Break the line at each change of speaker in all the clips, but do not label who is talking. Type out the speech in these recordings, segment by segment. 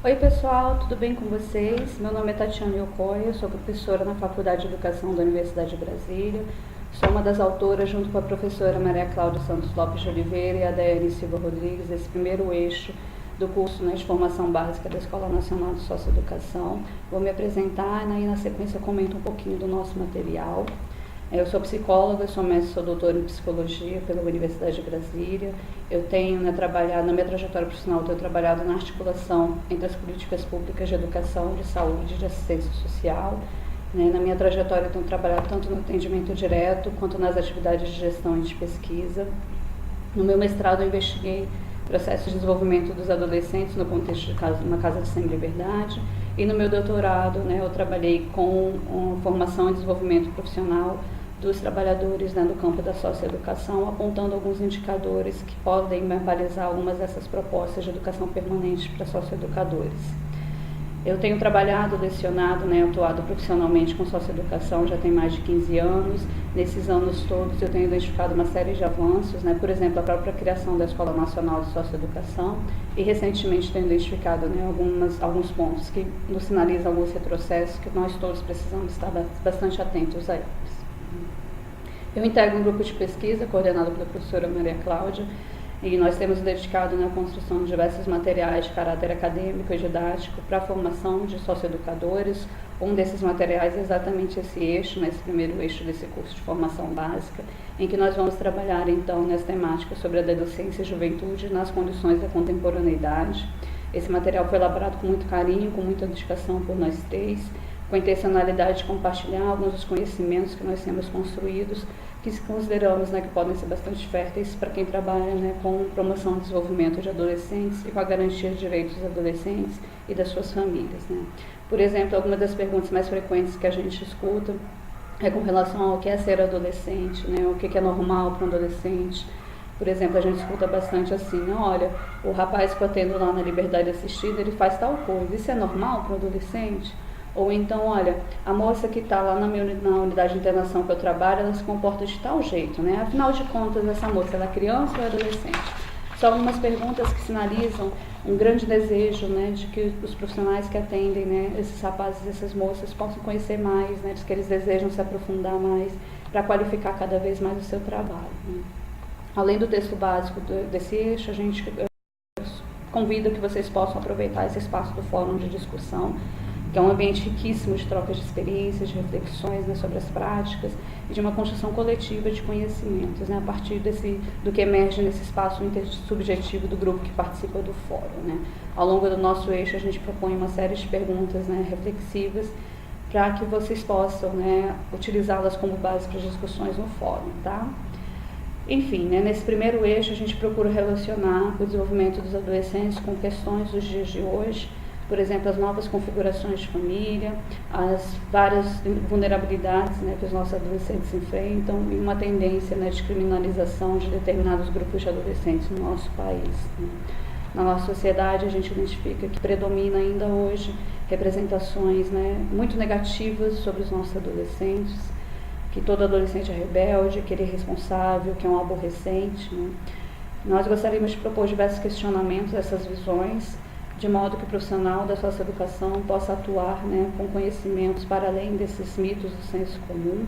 Oi pessoal, tudo bem com vocês? Meu nome é Tatiana Yokoya, eu sou professora na Faculdade de Educação da Universidade de Brasília. Sou uma das autoras, junto com a professora Maria Cláudia Santos Lopes de Oliveira e a Daiane Silva Rodrigues, desse primeiro eixo do curso de formação básica da Escola Nacional de Socioeducação. Vou me apresentar e na sequência comento um pouquinho do nosso material. Eu sou psicóloga, sou mestre, sou doutora em psicologia pela Universidade de Brasília. Eu tenho trabalhado, na minha trajetória profissional, tenho trabalhado na articulação entre as políticas públicas de educação, de saúde e de assistência social. Na minha trajetória, eu tenho trabalhado tanto no atendimento direto quanto nas atividades de gestão e de pesquisa. No meu mestrado, eu investiguei processos de desenvolvimento dos adolescentes no contexto de uma casa de semi-liberdade. E no meu doutorado, eu trabalhei com formação e desenvolvimento profissional dos trabalhadores no campo da socioeducação, apontando alguns indicadores que podem balizar algumas dessas propostas de educação permanente para socioeducadores. Eu tenho trabalhado, lecionado, atuado profissionalmente com socioeducação já tem mais de 15 anos. Nesses anos todos eu tenho identificado uma série de avanços, por exemplo, a própria criação da Escola Nacional de Socioeducação, e recentemente tenho identificado alguns pontos que nos sinalizam alguns retrocessos que nós todos precisamos estar bastante atentos a eles. Eu integro um grupo de pesquisa coordenado pela professora Maria Cláudia, e nós temos dedicado à construção de diversos materiais de caráter acadêmico e didático para a formação de socioeducadores. Um desses materiais é exatamente esse eixo, esse primeiro eixo desse curso de formação básica, em que nós vamos trabalhar então nas temáticas sobre a adolescência e juventude nas condições da contemporaneidade. Esse material foi elaborado com muito carinho, com muita dedicação por nós três, com a intencionalidade de compartilhar alguns dos conhecimentos que nós temos construídos, que consideramos que podem ser bastante férteis para quem trabalha com promoção e desenvolvimento de adolescentes e com a garantia de direitos dos adolescentes e das suas famílias. Por exemplo, algumas das perguntas mais frequentes que a gente escuta é com relação ao que é ser adolescente, o que é normal para um adolescente. Por exemplo, a gente escuta bastante assim, olha, o rapaz que eu atendo lá na Liberdade Assistida, ele faz tal coisa, isso é normal para um adolescente? Ou então, olha, a moça que está lá na unidade de internação que eu trabalho, ela se comporta de tal jeito, Afinal de contas, essa moça, ela é criança ou é adolescente? São algumas perguntas que sinalizam um grande desejo, de que os profissionais que atendem, esses rapazes e essas moças possam conhecer mais, de que eles desejam se aprofundar mais para qualificar cada vez mais o seu trabalho. Além do texto básico desse eixo, a gente convida que vocês possam aproveitar esse espaço do fórum de discussão, que é um ambiente riquíssimo de trocas de experiências, de reflexões sobre as práticas e de uma construção coletiva de conhecimentos, a partir do que emerge nesse espaço intersubjetivo do grupo que participa do fórum. Ao longo do nosso eixo, a gente propõe uma série de perguntas reflexivas para que vocês possam utilizá-las como base para as discussões no fórum. Enfim, nesse primeiro eixo, a gente procura relacionar o desenvolvimento dos adolescentes com questões dos dias de hoje, por exemplo, as novas configurações de família, as várias vulnerabilidades que os nossos adolescentes enfrentam e uma tendência de criminalização de determinados grupos de adolescentes no nosso país. Na nossa sociedade, a gente identifica que predomina ainda hoje representações muito negativas sobre os nossos adolescentes, que todo adolescente é rebelde, que ele é irresponsável, que é um aborrecente. Nós gostaríamos de propor diversos questionamentos dessas visões, de modo que o profissional da socioeducação possa atuar com conhecimentos para além desses mitos do senso comum.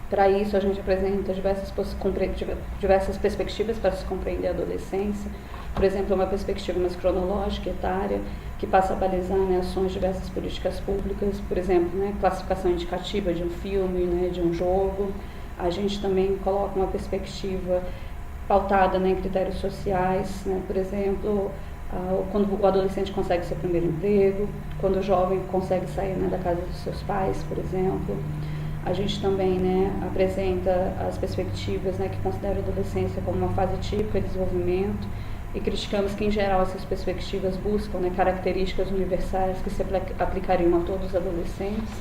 Para isso, a gente apresenta diversas perspectivas para se compreender a adolescência. Por exemplo, uma perspectiva mais cronológica, etária, que passa a balizar ações de diversas políticas públicas, por exemplo, classificação indicativa de um filme, de um jogo. A gente também coloca uma perspectiva pautada em critérios sociais, por exemplo, quando o adolescente consegue seu primeiro emprego, quando o jovem consegue sair da casa dos seus pais, por exemplo. A gente também apresenta as perspectivas que consideram a adolescência como uma fase típica de desenvolvimento e criticamos que, em geral, essas perspectivas buscam características universais que se aplicariam a todos os adolescentes.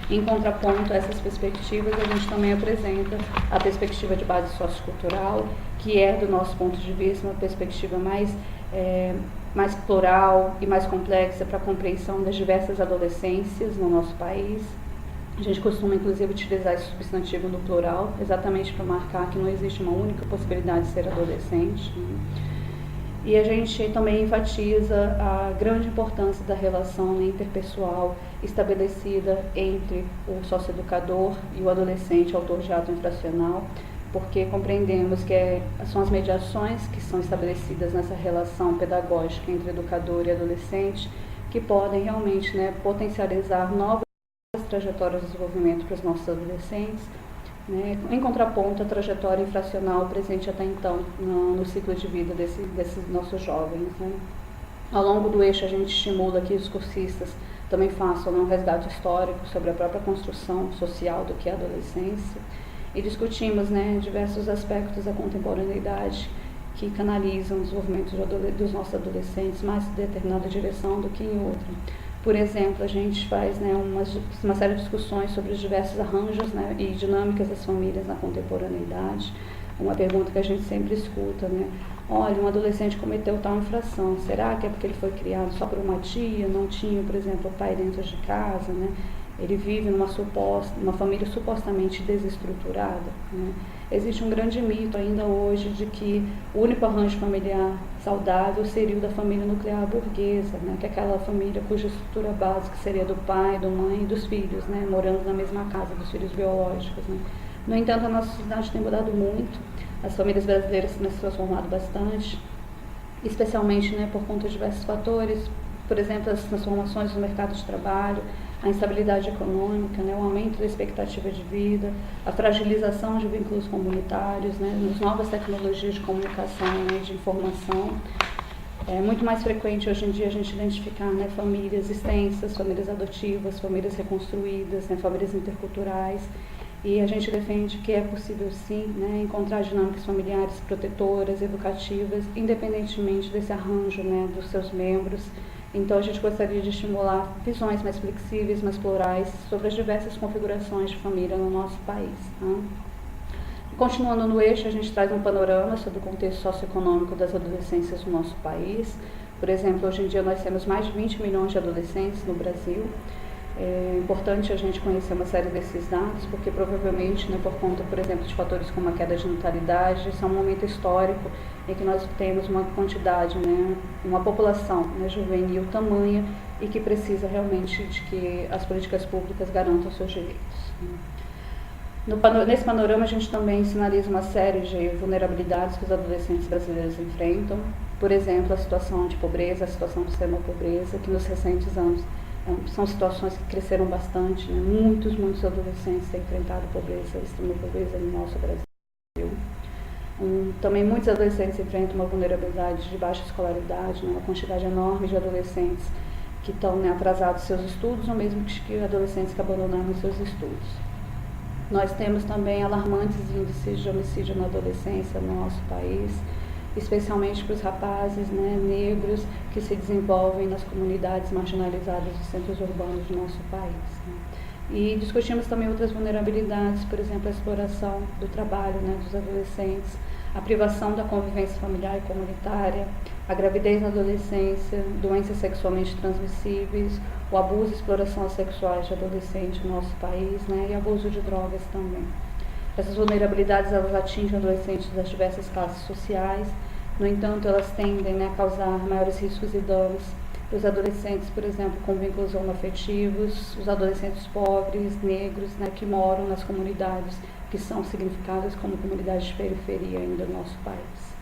Em contraponto a essas perspectivas, a gente também apresenta a perspectiva de base sociocultural, que é, do nosso ponto de vista, uma perspectiva mais plural e mais complexa para a compreensão das diversas adolescências no nosso país. A gente costuma, inclusive, utilizar esse substantivo no plural, exatamente para marcar que não existe uma única possibilidade de ser adolescente. E a gente também enfatiza a grande importância da relação interpessoal estabelecida entre o socioeducador e o adolescente autor de ato infracional, porque compreendemos que são as mediações que são estabelecidas nessa relação pedagógica entre educador e adolescente que podem realmente, né, potencializar novas trajetórias de desenvolvimento para os nossos adolescentes, né, em contraponto à trajetória infracional presente até então no ciclo de vida desses nossos jovens. Né. Ao longo do eixo, a gente estimula que os cursistas também façam, né, um resgate histórico sobre a própria construção social do que é a adolescência, e discutimos, né, diversos aspectos da contemporaneidade que canalizam o desenvolvimento dos nossos adolescentes mais em determinada direção do que em outra. Por exemplo, a gente faz, né, uma série de discussões sobre os diversos arranjos, né, e dinâmicas das famílias na contemporaneidade. Uma pergunta que a gente sempre escuta, né? Olha, um adolescente cometeu tal infração, será que é porque ele foi criado só por uma tia, não tinha, por exemplo, o pai dentro de casa, né? Ele vive numa família supostamente desestruturada, né? Existe um grande mito ainda hoje de que o único arranjo familiar saudável seria o da família nuclear burguesa, né? Que é aquela família cuja estrutura básica seria do pai, da mãe e dos filhos, né? Morando na mesma casa, dos filhos biológicos, né? No entanto, a nossa sociedade tem mudado muito, as famílias brasileiras têm se transformado bastante, especialmente, né, por conta de diversos fatores, por exemplo, as transformações no mercado de trabalho, a instabilidade econômica, né, o aumento da expectativa de vida, a fragilização de vínculos comunitários, né, as novas tecnologias de comunicação, né, de informação. É muito mais frequente hoje em dia a gente identificar, né, famílias extensas, famílias adotivas, famílias reconstruídas, né, famílias interculturais. E a gente defende que é possível sim, né, encontrar dinâmicas familiares protetoras, educativas, independentemente desse arranjo, né, dos seus membros. Então a gente gostaria de estimular visões mais flexíveis, mais plurais sobre as diversas configurações de família no nosso país. Né? Continuando no eixo, a gente traz um panorama sobre o contexto socioeconômico das adolescências no nosso país. Por exemplo, hoje em dia nós temos mais de 20 milhões de adolescentes no Brasil. É importante a gente conhecer uma série desses dados, porque provavelmente, né, por conta, por exemplo, de fatores como a queda de natalidade, esse é um momento histórico em que nós temos uma quantidade, né, uma população, né, juvenil tamanha e que precisa realmente de que as políticas públicas garantam os seus direitos. Nesse panorama, a gente também sinaliza uma série de vulnerabilidades que os adolescentes brasileiros enfrentam, por exemplo, a situação de pobreza, a situação de extrema pobreza, que nos recentes anos são situações que cresceram bastante, né? Muitos adolescentes têm enfrentado pobreza, extrema pobreza no nosso Brasil. Também muitos adolescentes enfrentam uma vulnerabilidade de baixa escolaridade, né? Uma quantidade enorme de adolescentes que estão, né, atrasados seus estudos, ou mesmo que adolescentes que abandonaram seus estudos. Nós temos também alarmantes índices de homicídio na adolescência no nosso país, especialmente para os rapazes, né, negros que se desenvolvem nas comunidades marginalizadas dos centros urbanos do nosso país. Né. E discutimos também outras vulnerabilidades, por exemplo, a exploração do trabalho, né, dos adolescentes, a privação da convivência familiar e comunitária, a gravidez na adolescência, doenças sexualmente transmissíveis, o abuso e exploração sexuais de adolescentes no nosso país, né, e abuso de drogas também. Essas vulnerabilidades, elas atingem adolescentes das diversas classes sociais, no entanto, elas tendem, né, a causar maiores riscos e danos para os adolescentes, por exemplo, com vínculos homoafetivos, os adolescentes pobres, negros, né, que moram nas comunidades que são significadas como comunidades de periferia ainda no nosso país.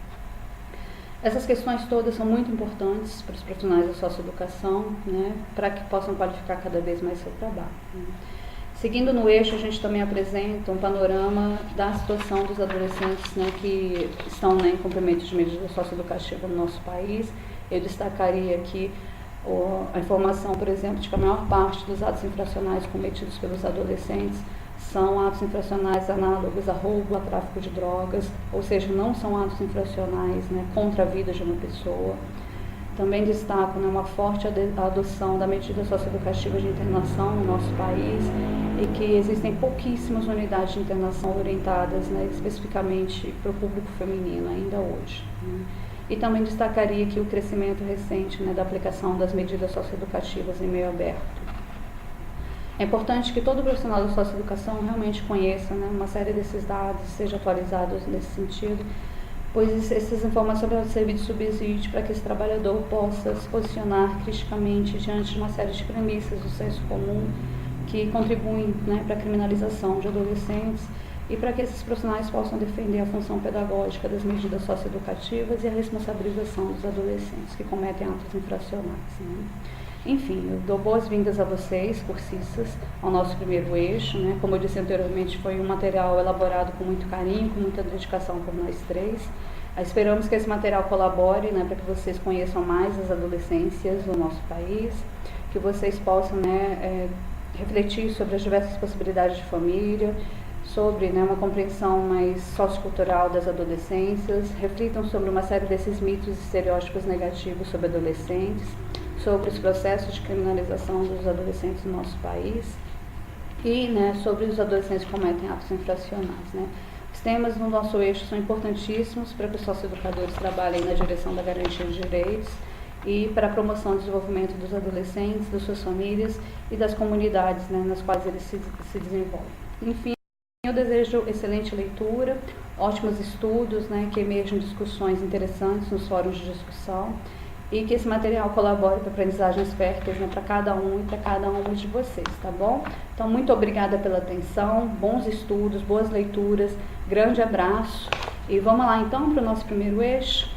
Essas questões todas são muito importantes para os profissionais da socioeducação, né, para que possam qualificar cada vez mais seu trabalho. Né. Seguindo no eixo, a gente também apresenta um panorama da situação dos adolescentes, né, que estão, né, em cumprimento de medidas socioeducativas no nosso país. Eu destacaria aqui a informação, por exemplo, de que a maior parte dos atos infracionais cometidos pelos adolescentes são atos infracionais análogos a roubo, a tráfico de drogas, ou seja, não são atos infracionais, né, contra a vida de uma pessoa. Também destaco, né, uma forte adoção da medida socioeducativa de internação no nosso país e que existem pouquíssimas unidades de internação orientadas, né, especificamente para o público feminino ainda hoje. Né. E também destacaria aqui o crescimento recente, né, da aplicação das medidas socioeducativas em meio aberto. É importante que todo profissional da socioeducação realmente conheça, né, uma série desses dados, seja atualizados nesse sentido, pois essas informações podem servir de subsídio para que esse trabalhador possa se posicionar criticamente diante de uma série de premissas do senso comum que contribuem, né, para a criminalização de adolescentes e para que esses profissionais possam defender a função pedagógica das medidas socioeducativas e a responsabilização dos adolescentes que cometem atos infracionais, né. Enfim, eu dou boas-vindas a vocês, cursistas, ao nosso primeiro eixo, né. Como eu disse anteriormente, foi um material elaborado com muito carinho, com muita dedicação por nós três. Esperamos que esse material colabore, né, para que vocês conheçam mais as adolescências do nosso país, que vocês possam, né, refletir sobre as diversas possibilidades de família, sobre, né, uma compreensão mais sociocultural das adolescências, reflitam sobre uma série desses mitos e estereótipos negativos sobre adolescentes, sobre os processos de criminalização dos adolescentes no nosso país e, né, sobre os adolescentes que cometem atos infracionais, né. Os temas no nosso eixo são importantíssimos para que os socioeducadores trabalhem na direção da garantia de direitos e para a promoção e desenvolvimento dos adolescentes, das suas famílias e das comunidades, né, nas quais eles se desenvolvem. Enfim, eu desejo excelente leitura, ótimos estudos, né, que emerjam discussões interessantes nos fóruns de discussão e que esse material colabore para aprendizagens férteis, né, para cada um e para cada uma de vocês, tá bom? Então, muito obrigada pela atenção, bons estudos, boas leituras, grande abraço e vamos lá então para o nosso primeiro eixo.